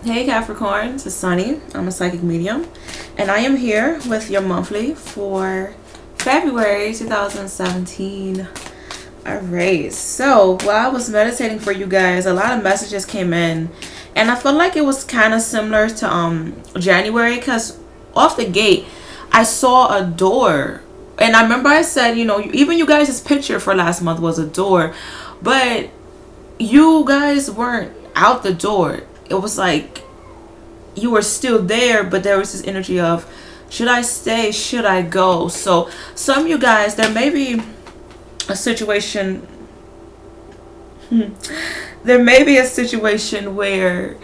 Hey Capricorn, this is Sunny. I'm a psychic medium, and I am here with your monthly for February 2017. Alright, so while I was meditating for you guys, a lot of messages came in, and I felt like it was kind of similar to January, because off the gate I saw a door, and I remember I said, even you guys' picture for last month was a door, but you guys weren't out the door. It was like you were still there, but there was this energy of, should I stay, should I go? So some of you guys, there may be a situation there may be a situation where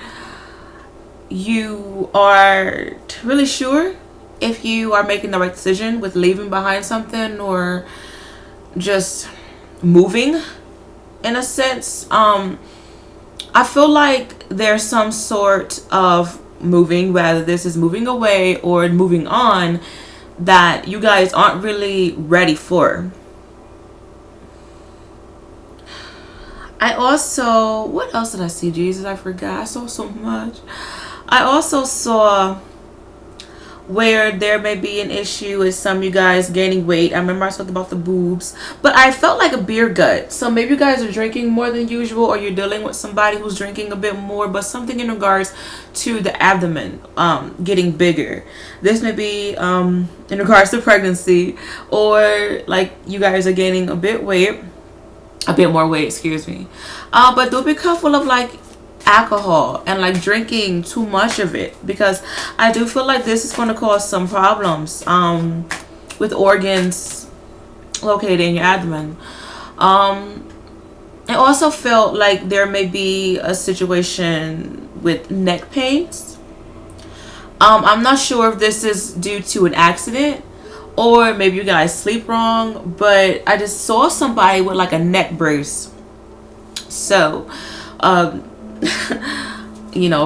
you aren't really sure if you are making the right decision with leaving behind something or just moving, in a sense. I feel like there's some sort of moving, whether this is moving away or moving on, that you guys aren't really ready for. I also, what else did I see? Jesus, I forgot. I saw so much. I also saw where there may be an issue with some of you guys gaining weight. I remember I talked about the boobs, but I felt like a beer gut. So maybe you guys are drinking more than usual, or you're dealing with somebody who's drinking a bit more, but something in regards to the abdomen getting bigger. This may be in regards to pregnancy, or like you guys are gaining a bit more weight, excuse me. But do be careful of like alcohol and like drinking too much of it, because I do feel like this is going to cause some problems with organs located in your abdomen. I also felt like there may be a situation with neck pains. I'm not sure if this is due to an accident or maybe you guys sleep wrong, but I just saw somebody with like a neck brace. So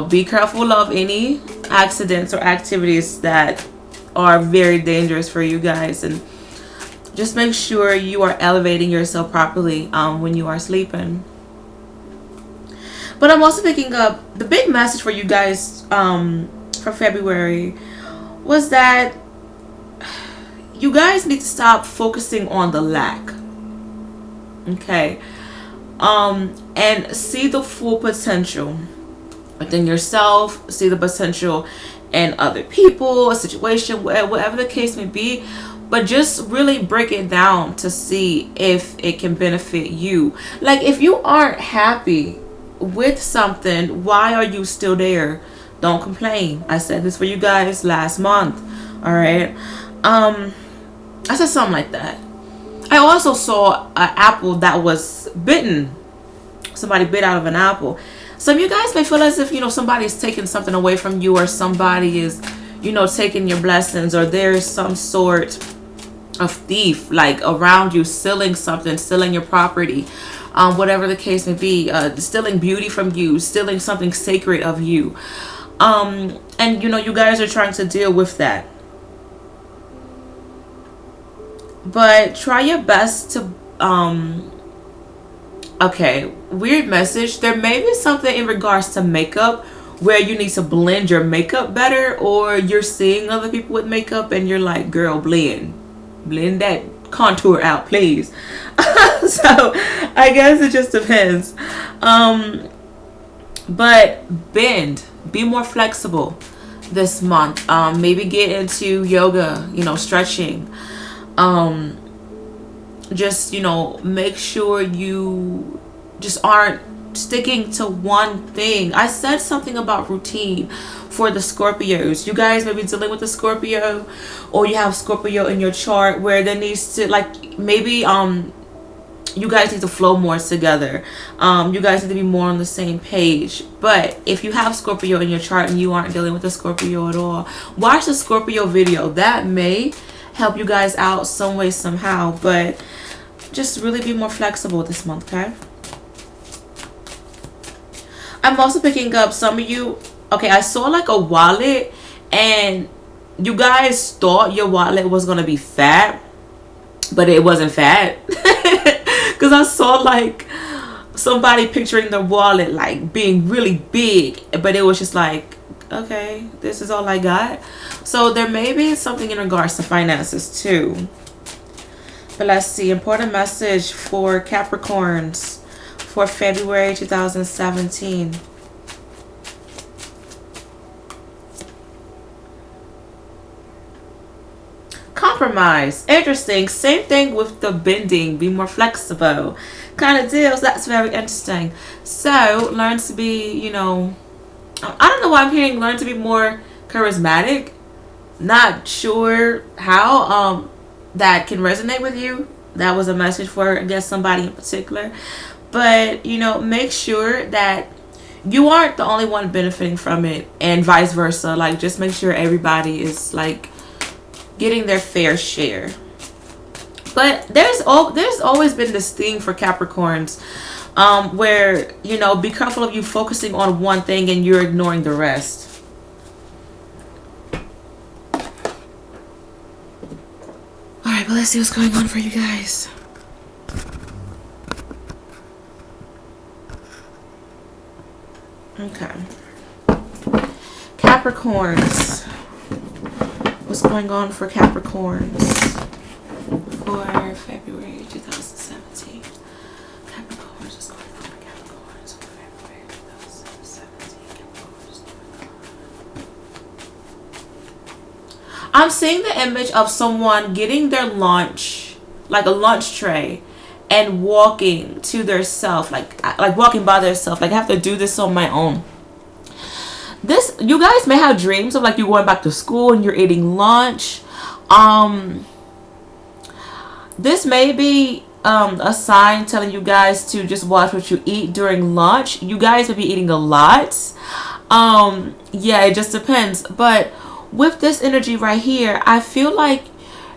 be careful of any accidents or activities that are very dangerous for you guys, and just make sure you are elevating yourself properly when you are sleeping. But I'm also picking up the big message for you guys for February was that you guys need to stop focusing on the lack. Okay. And see the full potential within yourself, see the potential in other people, a situation, whatever the case may be, but just really break it down to see if it can benefit you. Like, if you aren't happy with something, why are you still there? Don't complain. I said this for you guys last month. All right. I said something like that. I also saw an apple that was bitten. Somebody bit out of an apple. Some of you guys may feel as if, somebody is taking something away from you, or somebody is, taking your blessings, or there's some sort of thief like around you, stealing something, stealing your property, whatever the case may be, stealing beauty from you, stealing something sacred of you. And you guys are trying to deal with that. But try your best to okay, weird message. There may be something in regards to makeup where you need to blend your makeup better, or you're seeing other people with makeup and you're like, girl, blend that contour out, please. So I guess it just depends. But be more flexible this month. Maybe get into yoga, stretching. Just make sure you just aren't sticking to one thing. I said something about routine for the Scorpios. You guys may be dealing with a Scorpio, or you have Scorpio in your chart where there needs to, like, maybe you guys need to flow more together. You guys need to be more on the same page. But if you have Scorpio in your chart and you aren't dealing with a Scorpio at all, watch the Scorpio video. That may help you guys out some way, somehow. But just really be more flexible this month, okay? I'm also picking up some of you. Okay, I saw like a wallet, and you guys thought your wallet was gonna be fat, but it wasn't fat. Because I saw like somebody picturing the wallet like being really big, but it was just like, okay, this is all I got. So there may be something in regards to finances too. But let's see, important message for Capricorns for February 2017. Compromise. Interesting. Same thing with the bending. Be more flexible kind of deals. That's very interesting. So learn to be, you know, I don't know why I'm hearing learn to be more charismatic. Not sure how that can resonate with you. That was a message for, I guess, somebody in particular. But, you know, make sure that you aren't the only one benefiting from it, and vice versa. Like, just make sure everybody is like getting their fair share. But there's always been this thing for Capricorns, where, you know, be careful of you focusing on one thing and you're ignoring the rest. Alright, but let's see what's going on for you guys. Okay. Capricorns. What's going on for Capricorns for February 2017? Capricorns, what's going on for Capricorns for February 2017? I'm seeing the image of someone getting their lunch, like a lunch tray, and walking to their self, like walking by their self. Like, I have to do this on my own. This, you guys may have dreams of like you going back to school and you're eating lunch. This may be a sign telling you guys to just watch what you eat during lunch. You guys may be eating a lot. Yeah, it just depends. But with this energy right here, I feel like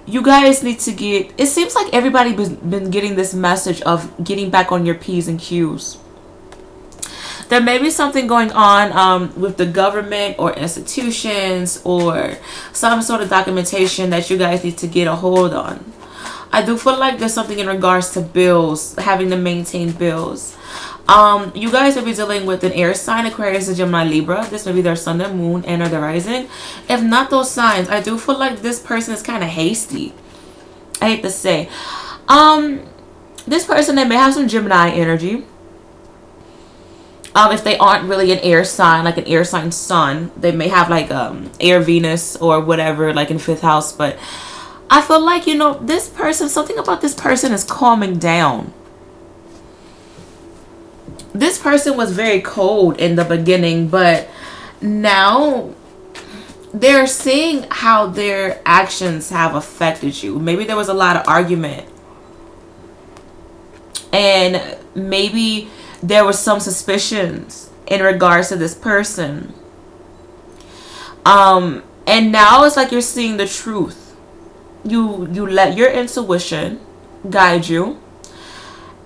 you guys need to get, it seems like everybody's been getting this message of getting back on your P's and Q's. There may be something going on with the government or institutions or some sort of documentation that you guys need to get a hold on. I do feel like there's something in regards to bills, having to maintain bills. You guys will be dealing with an air sign, Aquarius, Gemini, Libra. This may be their sun, their moon, and or their rising. If not those signs, I do feel like this person is kind of hasty. I hate to say. This person, they may have some Gemini energy. If they aren't really an air sign, like an air sign sun, they may have like air Venus or whatever, like in 5th house. But I feel like, you know, this person, something about this person is calming down. This person was very cold in the beginning, but now they're seeing how their actions have affected you. Maybe there was a lot of argument, and maybe there was some suspicions in regards to this person. And now it's like you're seeing the truth. You let your intuition guide you.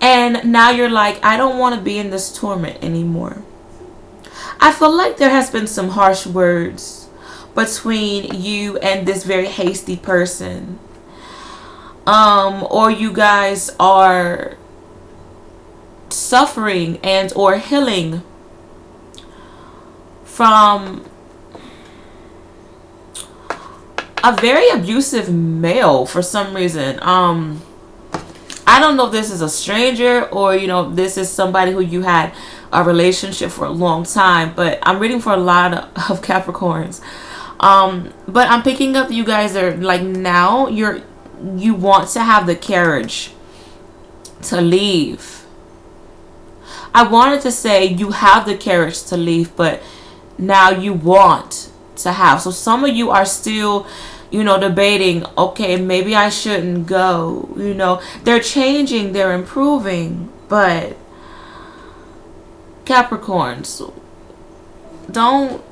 And now you're like, I don't want to be in this torment anymore. I feel like there has been some harsh words between you and this very hasty person. Or you guys are suffering and or healing from a very abusive male for some reason. I don't know if this is a stranger or, you know, this is somebody who you had a relationship for a long time, but I'm reading for a lot of Capricorns. But I'm picking up you guys are like, now you want to have the courage to leave. I wanted to say you have the courage to leave, but now you want to have. So some of you are still, you know, debating, okay, maybe I shouldn't go. You know, they're changing, they're improving, but Capricorns, don't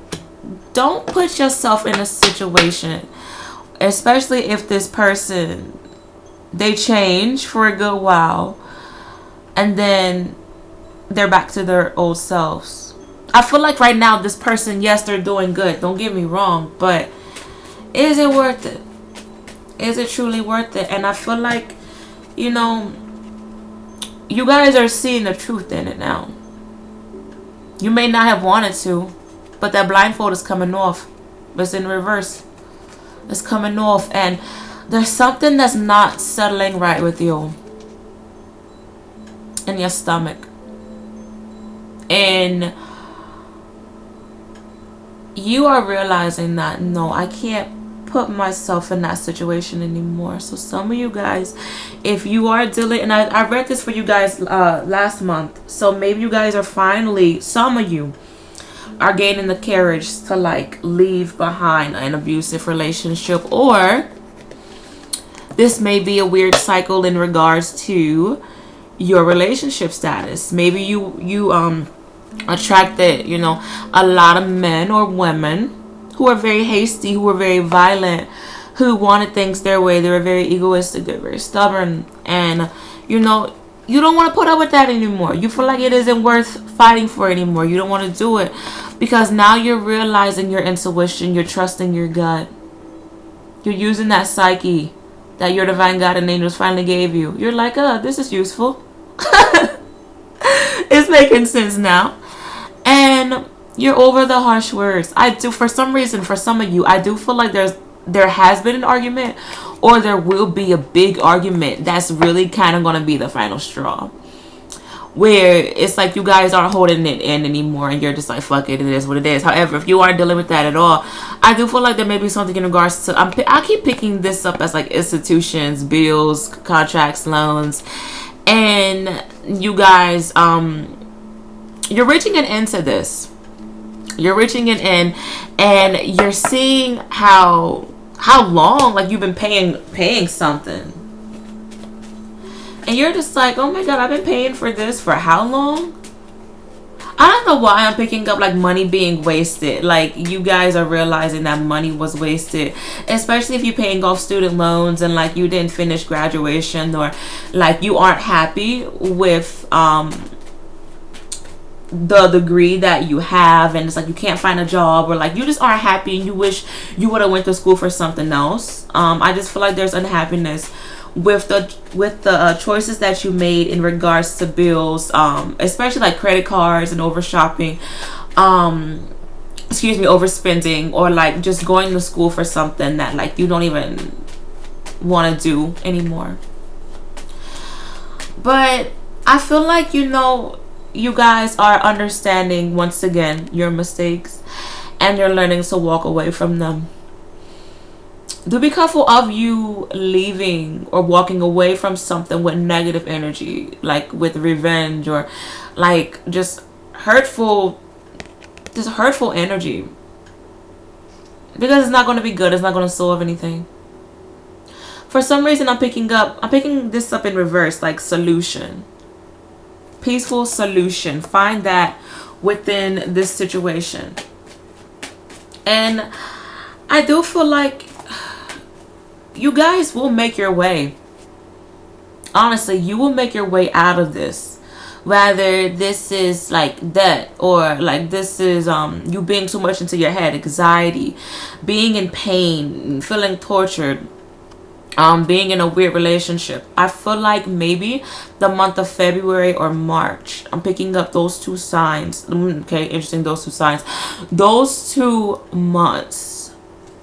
put yourself in a situation, especially if this person, they change for a good while and then they're back to their old selves. I feel like right now this person, yes, they're doing good, don't get me wrong, but is it worth it? Is it truly worth it? And I feel like, you know, you guys are seeing the truth in it now. You may not have wanted to, but that blindfold is coming off. It's in reverse. It's coming off, and there's something that's not settling right with you in your stomach. And you are realizing that, no, I can't put myself in that situation anymore. So some of you guys, if you are dealing, and I read this for you guys last month, so maybe you guys are finally, some of you are gaining the courage to like leave behind an abusive relationship, or this may be a weird cycle in regards to your relationship status. Maybe you attracted, you know, a lot of men or women who are very hasty, who are very violent, who wanted things their way. They were very egoistic, they're very stubborn, and you know, you don't want to put up with that anymore. You feel like it isn't worth fighting for anymore. You don't want to do it because now you're realizing your intuition, you're trusting your gut, you're using that psyche that your divine God and angels finally gave you. You're like, this is useful. It's making sense now. And you're over the harsh words. I do, for some reason, for some of you, I do feel like there has been an argument, or there will be a big argument that's really kind of going to be the final straw, where it's like you guys aren't holding it in anymore and you're just like, fuck it, it is what it is. However, if you aren't dealing with that at all, I do feel like there may be something in regards to, I keep picking this up as like institutions, bills, contracts, loans, and you guys, you're reaching an end to this. You're reaching an end, and you're seeing how long like you've been paying something, and you're just like, oh my God, I've been paying for this for how long? I don't know why I'm picking up like money being wasted. Like you guys are realizing that money was wasted, especially if you're paying off student loans and like you didn't finish graduation, or like you aren't happy with the degree that you have, and it's like you can't find a job, or like you just aren't happy and you wish you would have went to school for something else. I just feel like there's unhappiness with the choices that you made in regards to bills, especially like credit cards and over shopping, overspending, or like just going to school for something that like you don't even want to do anymore. But I feel like, you know, you guys are understanding once again your mistakes, and you're learning to walk away from them. Do be careful of you leaving or walking away from something with negative energy, like with revenge, or like just hurtful energy, because it's not going to be good. It's not going to solve anything. For some reason, I'm picking this up in reverse, like solution. Peaceful solution. Find that within this situation. And I do feel like you guys will make your way. Honestly, you will make your way out of this. Whether this is like debt, or like this is you being too much into your head, anxiety, being in pain, feeling tortured, being in a weird relationship. I feel like maybe the month of February or March, I'm picking up those two signs. Okay, interesting, those two signs. Those 2 months,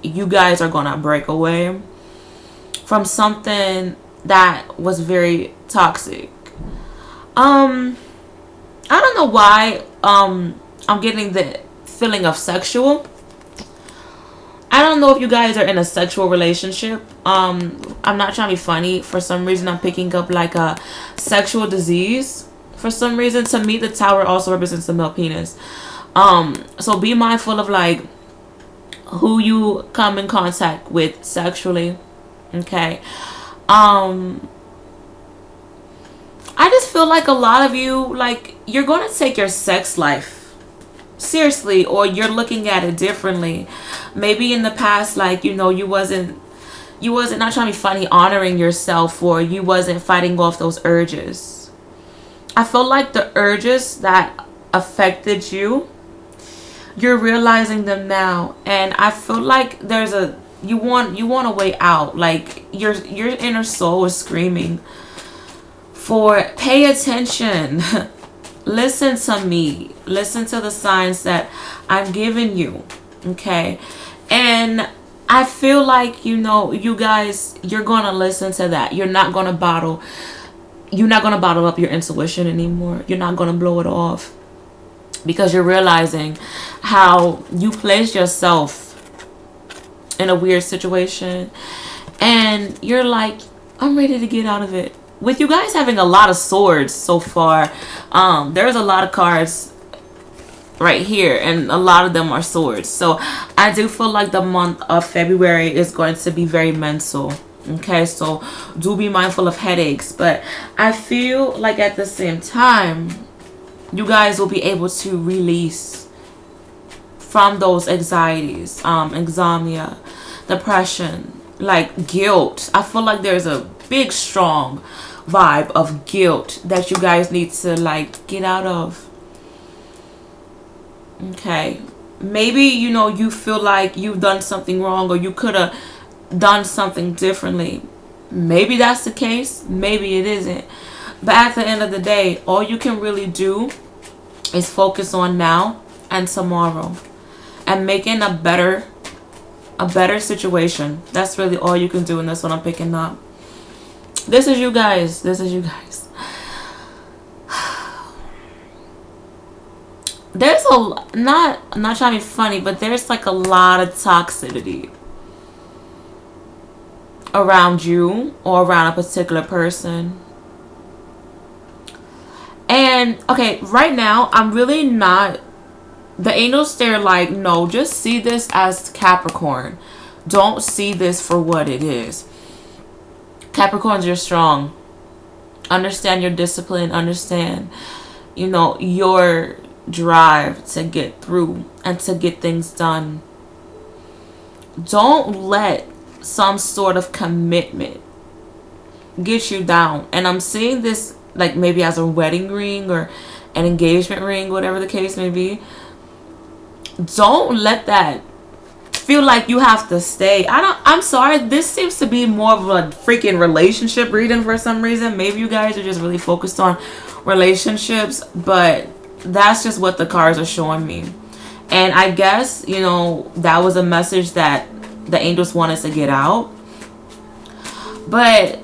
you guys are gonna break away from something that was very toxic. I don't know why I'm getting the feeling of sexual. I don't know if you guys are in a sexual relationship. I'm not trying to be funny. For some reason, I'm picking up like a sexual disease. For some reason, to me, the tower also represents the male penis. So be mindful of like who you come in contact with sexually. Okay. I just feel like a lot of you, like, you're going to take your sex life seriously, or you're looking at it differently. Maybe in the past, like, you know, you wasn't, not trying to be funny, honoring yourself, or you wasn't fighting off those urges. I feel like the urges that affected you, you're realizing them now, and I feel like there's you want a way out. Like your inner soul is screaming For pay attention. Listen to me. Listen to the signs that I'm giving you. Okay. And I feel like, you guys, you're going to listen to that. You're not going to bottle up your intuition anymore. You're not going to blow it off, because you're realizing how you placed yourself in a weird situation, and you're like, I'm ready to get out of it. With you guys having a lot of swords so far, there's a lot of cards right here, and a lot of them are swords. So I do feel like the month of February is going to be very mental. Okay, so do be mindful of headaches, but I feel like at the same time, you guys will be able to release from those anxieties, insomnia, depression, like guilt. I feel like there's a big strong vibe of guilt that you guys need to like get out of. Okay, maybe you feel like you've done something wrong, or you could have done something differently. Maybe that's the case, maybe it isn't, but at the end of the day, all you can really do is focus on now and tomorrow, and making a better situation. That's really all you can do, and that's what I'm picking up. This is you guys. There's not trying to be funny, but there's like a lot of toxicity around you or around a particular person. And okay, right now I'm really not, the angels, they're like, no, just see this as Capricorn. Don't see this for what it is. Capricorns, you're strong. Understand your discipline. Understand, your drive to get through and to get things done. Don't let some sort of commitment get you down. And I'm seeing this like maybe as a wedding ring or an engagement ring, whatever the case may be. Don't let that feel like you have to stay. I'm sorry, this seems to be more of a freaking relationship reading for some reason. Maybe you guys are just really focused on relationships, but that's just what the cards are showing me. And I guess, that was a message that the angels want us to get out. But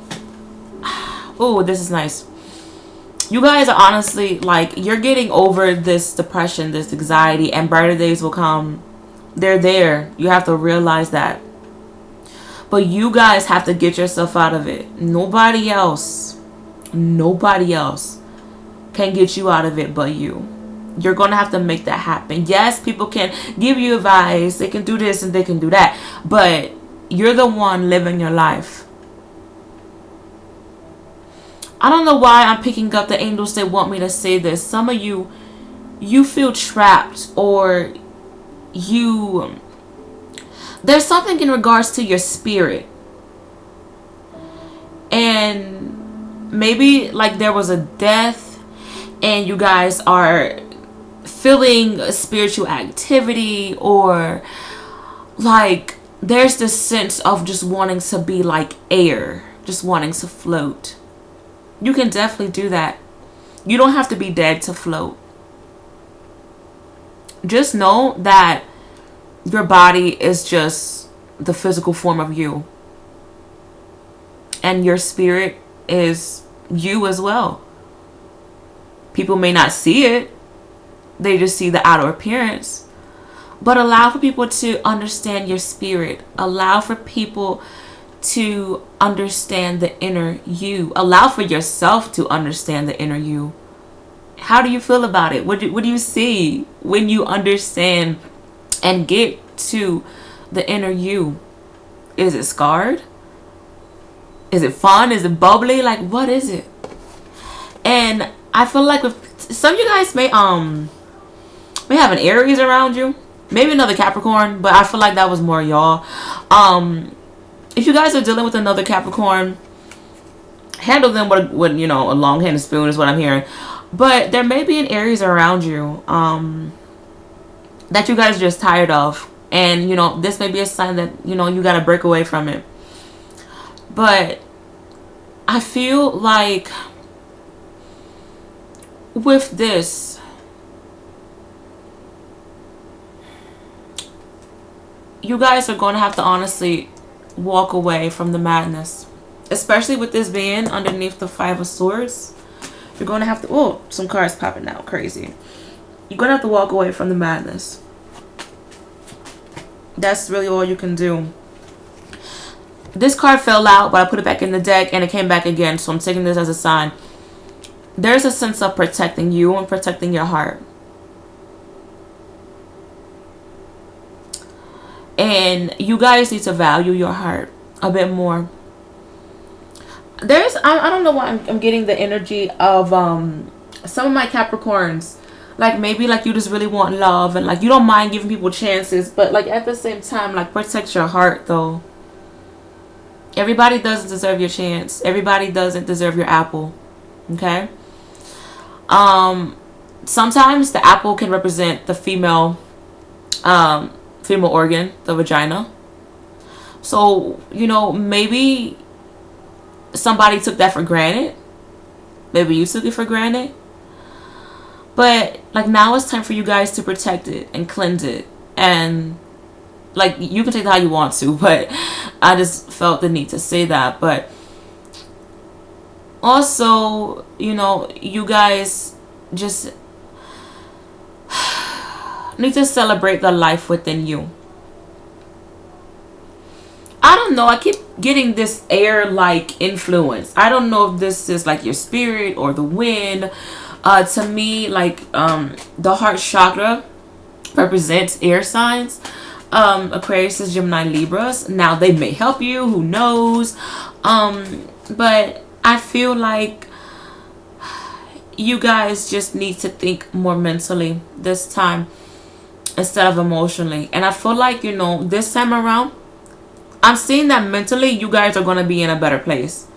oh, this is nice. You guys are honestly like, you're getting over this depression, this anxiety, and brighter days will come. They're there. You have to realize that. But you guys have to get yourself out of it. Nobody else can get you out of it but you. You're going to have to make that happen. Yes, people can give you advice. They can do this and they can do that. But you're the one living your life. I don't know why I'm picking up the angels that want me to say this. Some of you feel trapped, or there's something in regards to your spirit. And maybe like there was a death and you guys are feeling a spiritual activity, or like there's this sense of just wanting to be like air, just wanting to float. You can definitely do that. You don't have to be dead to float. Just know that your body is just the physical form of you. And your spirit is you as well. People may not see it. They just see the outer appearance. But allow for people to understand your spirit. Allow for people to understand the inner you. Allow for yourself to understand the inner you. How do you feel about it? What do you see when you understand and get to the inner you? Is it scarred? Is it fun? Is it bubbly? Like, what is it? And I feel like with some of you guys may have an Aries around you, maybe another Capricorn, but I feel like that was more y'all. If you guys are dealing with another Capricorn, handle them with a long handed spoon is what I'm hearing. But there may be an Aries around you that you guys are just tired of. And, this may be a sign that, you got to break away from it. But I feel like with this, you guys are going to have to honestly walk away from the madness. Especially with this being underneath the Five of Swords. You're going to have to... Oh, some cards popping out. Crazy. You're going to have to walk away from the madness. That's really all you can do. This card fell out, but I put it back in the deck and it came back again. So I'm taking this as a sign. There's a sense of protecting you and protecting your heart. And you guys need to value your heart a bit more. I don't know why I'm getting the energy of some of my Capricorns. Like maybe like you just really want love and like you don't mind giving people chances, but like at the same time, like protect your heart though. Everybody doesn't deserve your chance. Everybody doesn't deserve your apple. Okay? Sometimes the apple can represent the female organ, the vagina. So, you know, maybe somebody took that for granted. Maybe you took it for granted. But like now it's time for you guys to protect it and cleanse it. And like you can take it how you want to, but I just felt the need to say that. But also, you know, you guys just need to celebrate the life within you. I don't know. I keep getting this air-like influence. I don't know if this is like your spirit or the wind. To me, like the heart chakra represents air signs. Aquarius, Gemini, Libras. Now they may help you. Who knows? But I feel like you guys just need to think more mentally this time instead of emotionally. And I feel like, you know, this time around, I'm seeing that mentally you guys are going to be in a better place,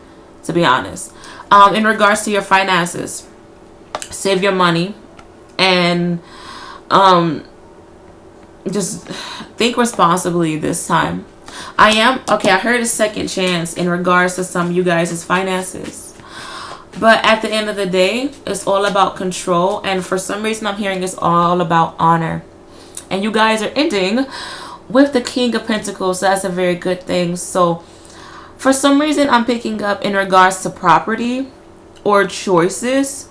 to be honest. In regards to your finances, save your money and just think responsibly this time. I heard a second chance in regards to some of you guys' finances. But at the end of the day, it's all about control. And for some reason, I'm hearing it's all about honor. And you guys are ending with the King of Pentacles. So that's a very good thing. So for some reason, I'm picking up in regards to property or choices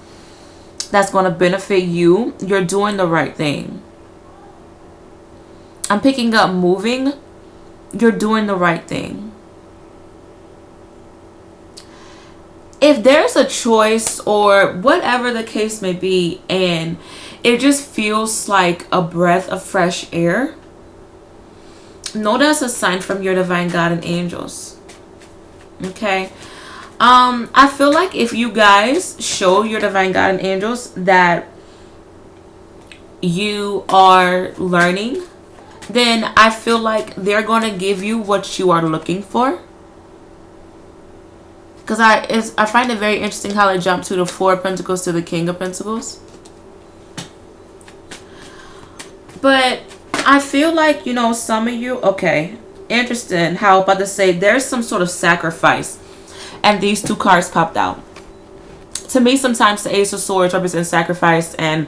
that's going to benefit you. You're doing the right thing. I'm picking up moving. You're doing the right thing. If there's a choice or whatever the case may be, and it just feels like a breath of fresh air, know that's a sign from your divine God and angels. Okay? I feel like if you guys show your divine God and angels that you are learning, then I feel like they're going to give you what you are looking for. Because I find it very interesting how it jumped to the Four of Pentacles to the King of Pentacles. But I feel like, you know, some of you, okay, interesting how I'm about to say there's some sort of sacrifice. And these two cards popped out. To me, sometimes the Ace of Swords represents sacrifice and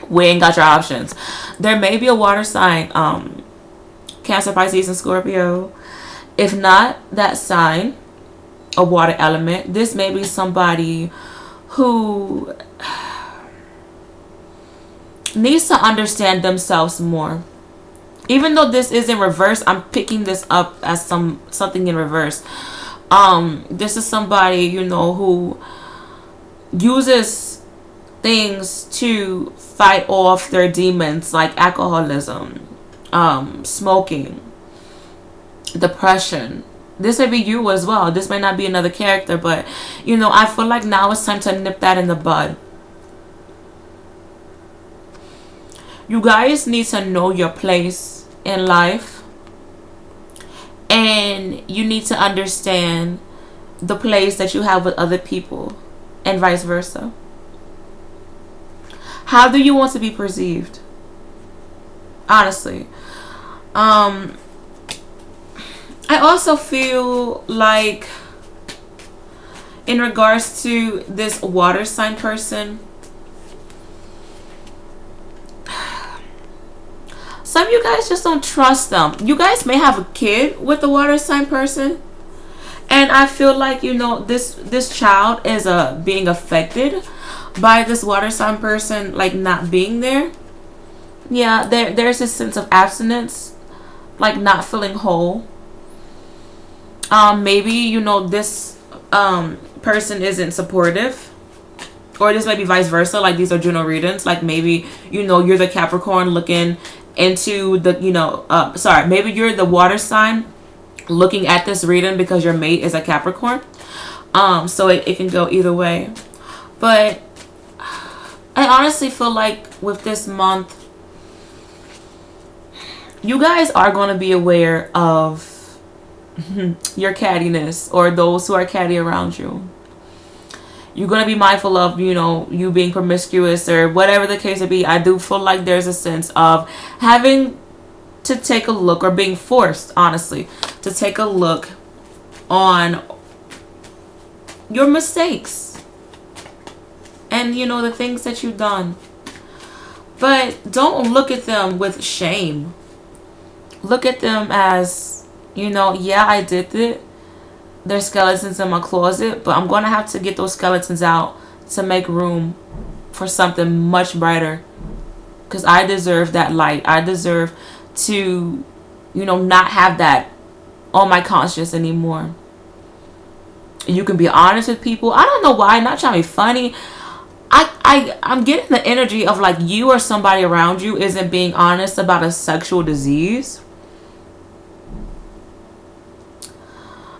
weighing out your options. There may be a water sign, Cancer, Pisces, and Scorpio. If not that sign, a water element, this may be somebody who needs to understand themselves more. Even though this is in reverse, I'm picking this up as something in reverse. This is somebody, you know, who uses things to fight off their demons, like alcoholism, smoking, depression. This may be you as well. This may not be another character, but, you know, I feel like now it's time to nip that in the bud. You guys need to know your place in life. And you need to understand the place that you have with other people and vice versa. How do you want to be perceived? Honestly. I also feel like in regards to this water sign person, some of you guys just don't trust them. You guys may have a kid with the water sign person, and I feel like, you know, this child is being affected by this water sign person, like, not being there. Yeah, there's a sense of abstinence, like not feeling whole. Maybe, you know, this person isn't supportive, or this may be vice versa. Like, these are general readings. Like, maybe, you know, you're the Capricorn looking into the, you know, maybe you're the water sign looking at this reading because your mate is a Capricorn. So it can go either way. But I honestly feel like with this month, you guys are going to be aware of your cattiness, or those who are catty around you. You're going to be mindful of, you know, you being promiscuous or whatever the case may be. I do feel like there's a sense of having to take a look, or being forced, honestly, to take a look on your mistakes and, you know, the things that you've done. But don't look at them with shame. Look at them as, you know, yeah, I did it. There's skeletons in my closet, but I'm going to have to get those skeletons out to make room for something much brighter. Because I deserve that light. I deserve to, you know, not have that on my conscience anymore. You can be honest with people. I don't know why. I'm not trying to be funny. I'm getting the energy of like you or somebody around you isn't being honest about a sexual disease.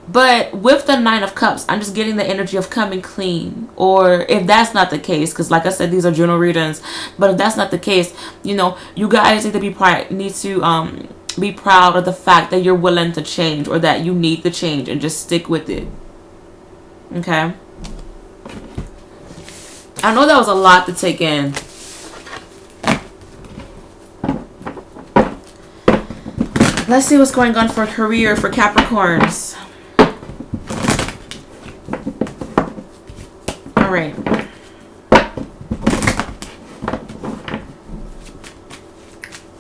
But with the Nine of Cups, I'm just getting the energy of coming clean. Or if that's not the case, because like I said, these are general readings. But if that's not the case, you know, you guys need to be proud of the fact that you're willing to change, or that you need to change, and just stick with it. Okay? I know that was a lot to take in. Let's see what's going on for career for Capricorns. Alright.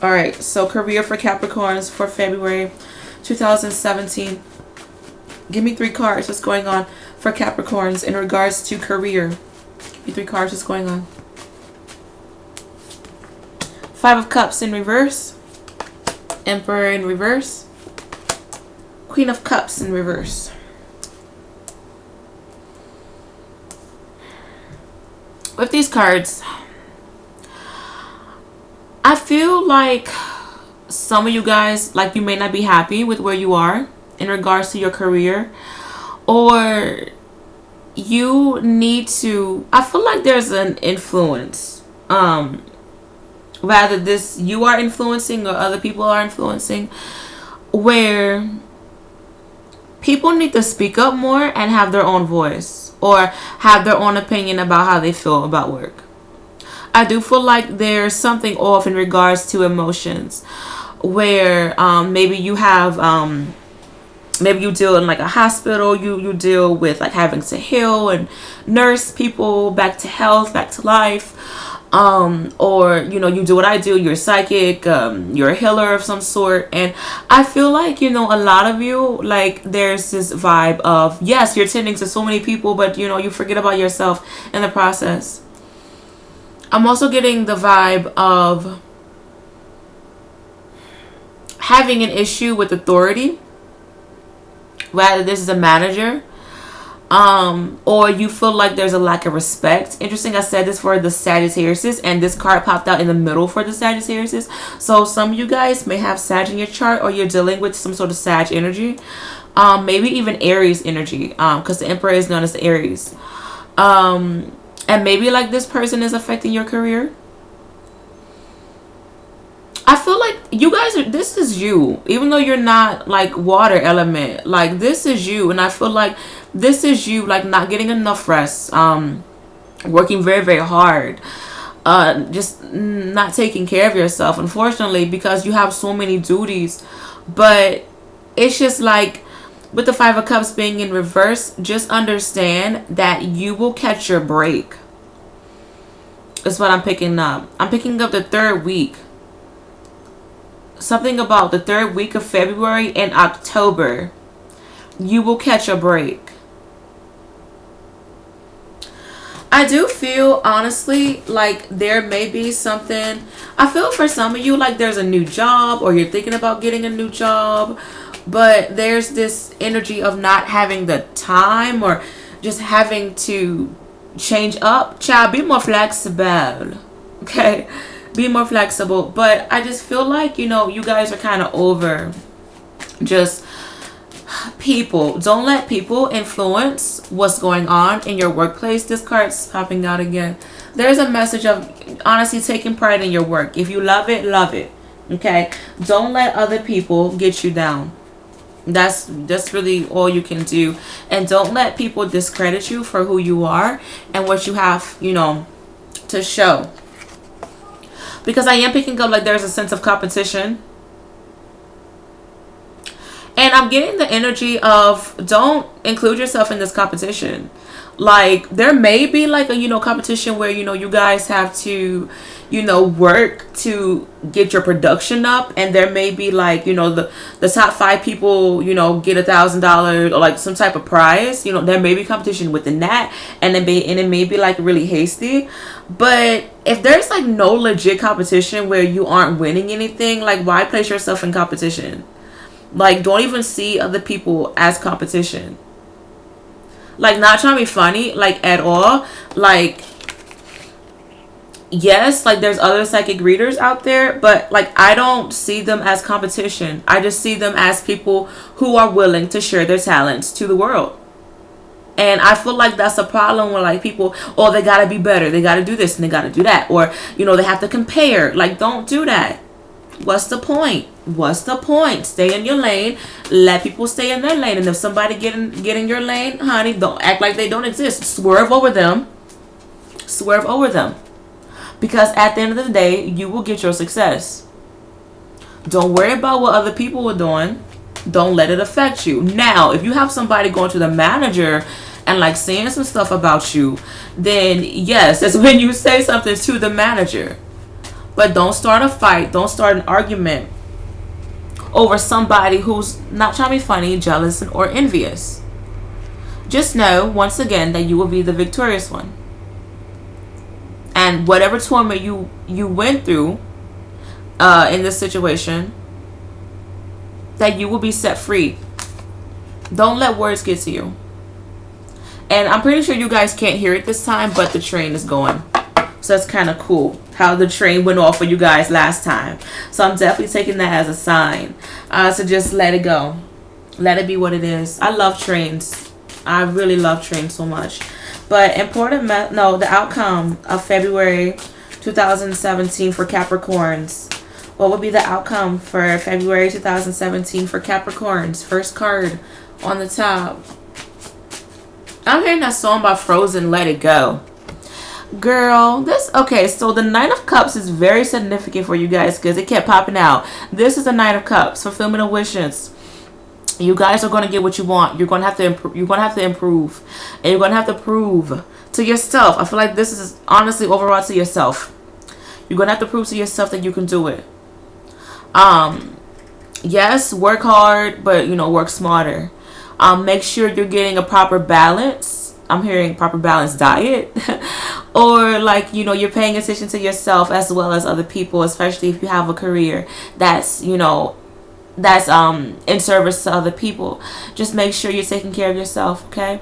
Alright, so career for Capricorns for February 2017. Give me 3 cards. What's going on for Capricorns in regards to career? Give me 3 cards. What's going on? 5 of Cups in reverse. Emperor in reverse. Queen of Cups in reverse. With these cards, I feel like some of you guys, like, you may not be happy with where you are in regards to your career, or you need to, I feel like there's an influence, rather this you are influencing or other people are influencing, where people need to speak up more and have their own voice, or have their own opinion about how they feel about work. I do feel like there's something off in regards to emotions, where maybe you have maybe you deal in like a hospital, you deal with like having to heal and nurse people back to health, back to life, or you know, you do what I do, you're psychic, you're a healer of some sort. And I feel like, you know, a lot of you, like, there's this vibe of, yes, you're tending to so many people, but you know, you forget about yourself in the process. I'm also getting the vibe of having an issue with authority, whether this is a manager, or you feel like there's a lack of respect. Interesting, I said this for the Sagittarius, and this card popped out in the middle for the Sagittarius. So some of you guys may have Sag in your chart, or you're dealing with some sort of Sag energy, maybe even Aries energy, because the Emperor is known as the Aries. And maybe like this person is affecting your career. I feel like you guys are, this is you, even though you're not like water element, like this is you. And I feel like this is you, like not getting enough rest, working very, very hard, just not taking care of yourself, unfortunately, because you have so many duties. But it's just like, with the 5 of Cups being in reverse, just understand that you will catch your break. Is what I'm picking up. I'm picking up the 3rd week. something about the third week of February and October, you will catch a break. I do feel honestly like there may be something. I feel for some of you like there's a new job or you're thinking about getting a new job, but there's this energy of not having the time or just having to change up. Child, be more flexible. Okay? Be more flexible. But I just feel like, you guys are kind of over just people. Don't let people influence what's going on in your workplace. This card's popping out again. There's a message of honestly taking pride in your work. If you love it, love it. Okay? Don't let other people get you down. That's really all you can do. And don't let people discredit you for who you are and what you have, to show. Because I am picking up like there's a sense of competition. And I'm getting the energy of don't include yourself in this competition. Like there may be like a competition where you guys have to work to get your production up, and there may be like the top 5 people get $1,000 or like some type of prize. There may be competition within that, and it may be like really hasty. But if there's like no legit competition where you aren't winning anything, like why place yourself in competition? Like don't even see other people as competition. Like not trying to be funny like at all. Like yes, like there's other psychic readers out there, but like I don't see them as competition. I just see them as people who are willing to share their talents to the world. And I feel like that's a problem with like people, oh, they gotta be better, they gotta do this and they gotta do that, or they have to compare. Like don't do that. What's the point? Stay in your lane. Let people stay in their lane. And if somebody get in your lane, honey, don't act like they don't exist. Swerve over them. Because at the end of the day, you will get your success. Don't worry about what other people are doing. Don't let it affect you. Now, if you have somebody going to the manager and like saying some stuff about you, then yes, that's when you say something to the manager. But don't start a fight. Don't start an argument over somebody who's not trying to be funny, jealous, or envious. Just know, once again, that you will be the victorious one. And whatever torment you went through in this situation, that you will be set free. Don't let words get to you. And I'm pretty sure you guys can't hear it this time, but the train is going. So that's kind of cool how the train went off for you guys last time. So I'm definitely taking that as a sign. So just let it go. Let it be what it is. I love trains. I really love trains so much. But the outcome of February 2017 for Capricorns. What would be the outcome for February 2017 for Capricorns? First card on the top. I'm hearing that song by Frozen, Let It Go. Girl, so the Knight of Cups is very significant for you guys because it kept popping out. This is the Knight of Cups, fulfillment of wishes. You guys are going to get what you want. You're going to have to improve. You're going to have to improve, and you're going to have to prove to yourself. I feel like this is honestly overall to yourself. You're going to have to prove to yourself that you can do it. Yes, work hard, but work smarter. Make sure you're getting a proper balance. I'm hearing proper balanced diet. Or like you're paying attention to yourself as well as other people, especially if you have a career that's in service to other people. Just make sure you're taking care of yourself. Okay,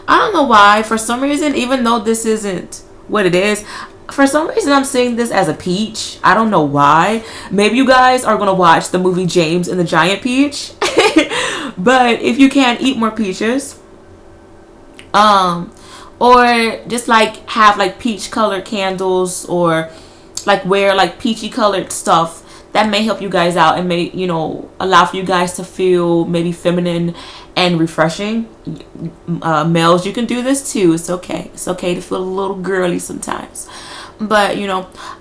I don't know why, for some reason, even though this isn't what it is, for some reason I'm seeing this as a peach. I don't know why. Maybe you guys are gonna watch the movie James and the Giant Peach. But if you can't eat more peaches, or just like have like peach colored candles, or like wear like peachy colored stuff, that may help you guys out and may allow for you guys to feel maybe feminine and refreshing. Males, you can do this too. It's okay to feel a little girly sometimes, but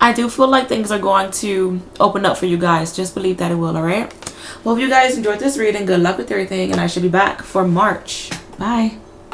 I do feel like things are going to open up for you guys. Just believe that it will. All right, well, if you guys enjoyed this reading, good luck with everything, and I should be back for March. Bye.